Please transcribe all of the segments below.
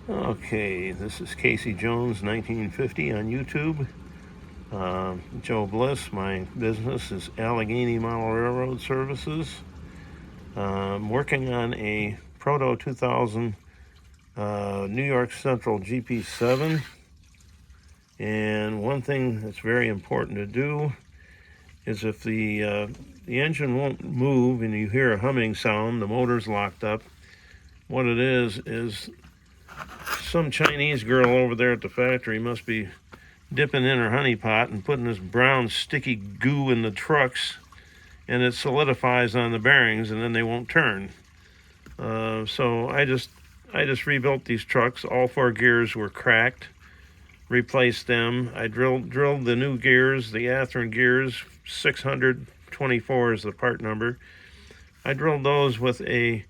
Okay, this is Casey Jones, 1950 on YouTube. Joe Bliss, my business is Allegheny Model Railroad Services. I'm working on a Proto 2000 New York Central GP7. And one thing that's very important to do is if the engine won't move and you hear a humming sound, the motor's locked up. What it is some Chinese girl over there at the factory must be dipping in her honey pot and putting this brown sticky goo in the trucks, and it solidifies on the bearings and then they won't turn. So I just rebuilt these trucks. All four gears were cracked, replaced them. I drilled the new gears, the Athearn gears, 624 is the part number. I drilled those with a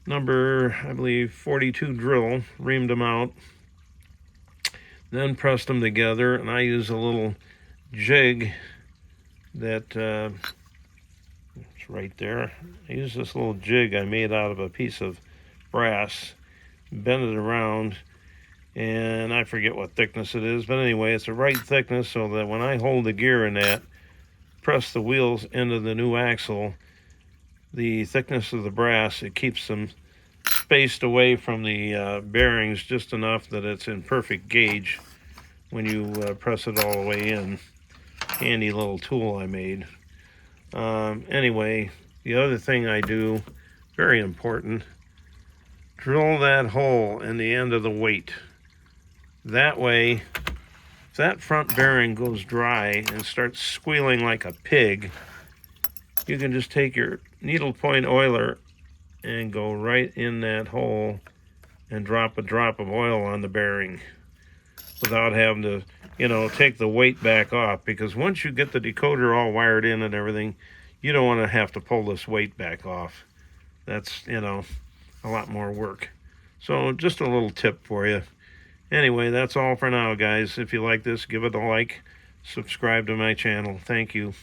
number, I believe, 42 drill, reamed them out, then pressed them together, and I use a little jig that, it's right there. I use this little jig I made out of a piece of brass, bend it around, and I forget what thickness it is, but anyway, it's the right thickness so that when I hold the gear in that, press the wheels into the new axle, the thickness of the brass, it keeps them spaced away from the bearings just enough that it's in perfect gauge when you press it all the way in. Handy little tool I made. Anyway, the other thing I do, very important, drill that hole in the end of the weight. That way, if that front bearing goes dry and starts squealing like a pig, you can just take your needlepoint oiler and go right in that hole and drop a drop of oil on the bearing without having to, take the weight back off. Because once you get the decoder all wired in and everything, you don't want to have to pull this weight back off. That's, a lot more work. So just a little tip for you. Anyway, that's all for now, guys. If you like this, give it a like. Subscribe to my channel. Thank you.